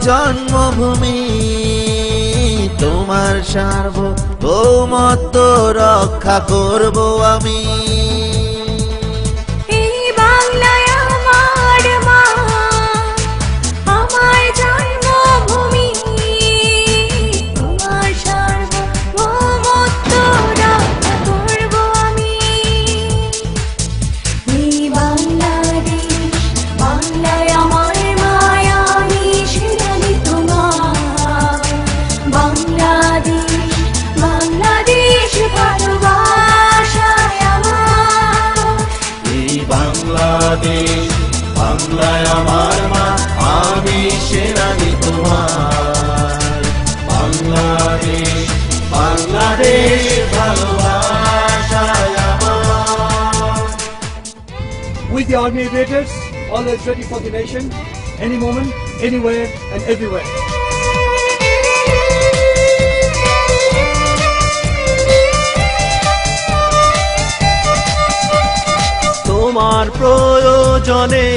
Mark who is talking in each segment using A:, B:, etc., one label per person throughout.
A: জন্মভূমি, তোমার সার্বভৌমত্ব রক্ষা করব আমি।
B: এই বাংলায় আমার মা, আমার জন্মভূমি, তোমার সার্বভৌমত্ব রক্ষা করব আমি। এই বাংলাদেশ, বাংলায় আমার মায়া, আমি সেরানি তোমার। বাংলাদেশ, বাংলাদেশ ভালোবাসায় আমার।
C: এই বাংলাদেশ, বাংলায় আমার মা, আমি সেরানি তোমার। বাংলাদেশ, বাংলাদেশ ভালোবাসায় আমার।
D: With the Army Aviators, always ready for the nation, any moment, anywhere and everywhere.
A: তোমার প্রয়োজনে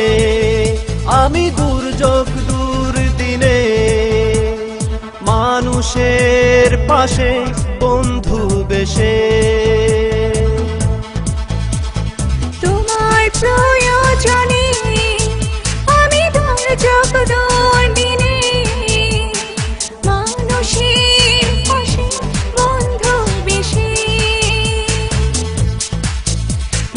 A: আমি দুর্যোগ দুর্দিনে মানুষের পাশে বন্ধু বেশে।
B: তোমার প্রয়োজনে আমি দুর্যোগ দুর্দিনে মানুষের পাশে বন্ধু বেশে।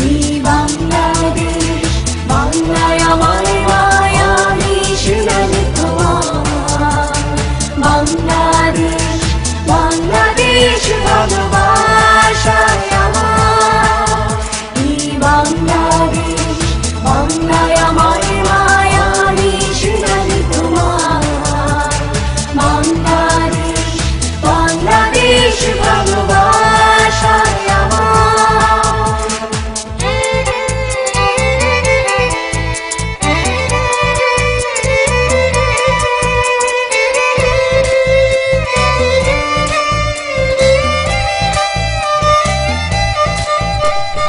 B: এই বাংলাদেশ, বাংলায় আমার মায়া, আমি সেরানি তোমার। বাংলাদেশ, বাংলাদেশ ভালোবাসায় আমার। এই বাংলাদেশ, বাংলায় আমার মায়া, আমি সেরানি তোমার। বাংলাদেশ, বাংলাদেশ ভালোবাসায়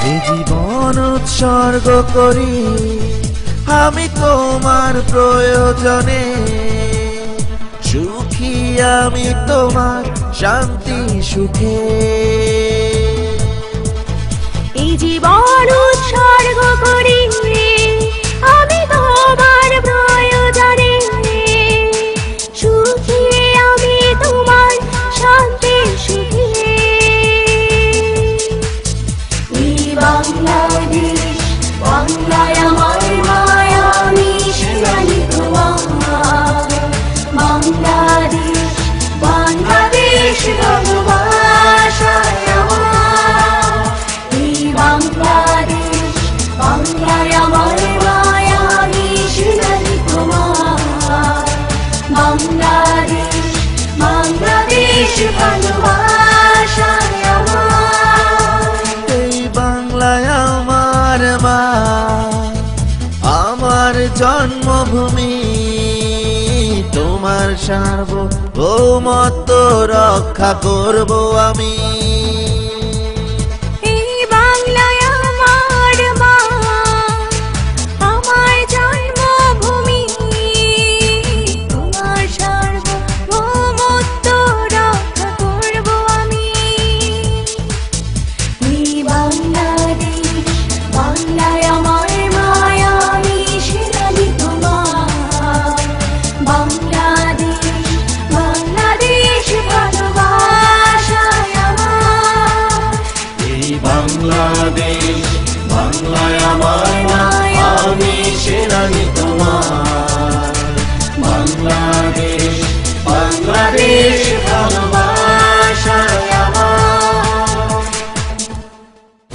A: এই জীবন উৎসর্গ করি আমি তোমার প্রয়োজনে, সুখী আমি তোমার শান্তি সুখে।
B: এই জীবন উৎসর্গ করি আমি তোমার প্রয়োজনে, সুখী আমি তোমার শান্তি সুখে। এই বাংলাদেশ, বাংলায় আমার মায়া, আমি সেরানি তোমার। বাংলাদেশ, বাংলাদেশ ভালোবাসায় আমার। এই বাংলাদেশ, বাংলায় আমার মায়া, আমি সেরানি তোমার। বাংলাদেশ, বাংলাদেশ ভালোবাসায় আমার।
A: এই বাংলায় আমার মা, আমার জন্মভূমি, তোমার সার্বভৌমত্ব রক্ষা করব আমি।
B: এই বাংলায় আমার মা, আমার জন্মভূমি, তোমার সার্বভৌমত্ব রক্ষা করব আমি। এই বাংলাদেশ, বাংলায় আমার মায়া, আমি সেরানি তোমার। বাংলাদেশ, বাংলাদেশ ভালোবাসায় আমার।
C: এই বাংলাদেশ, বাংলায় আমার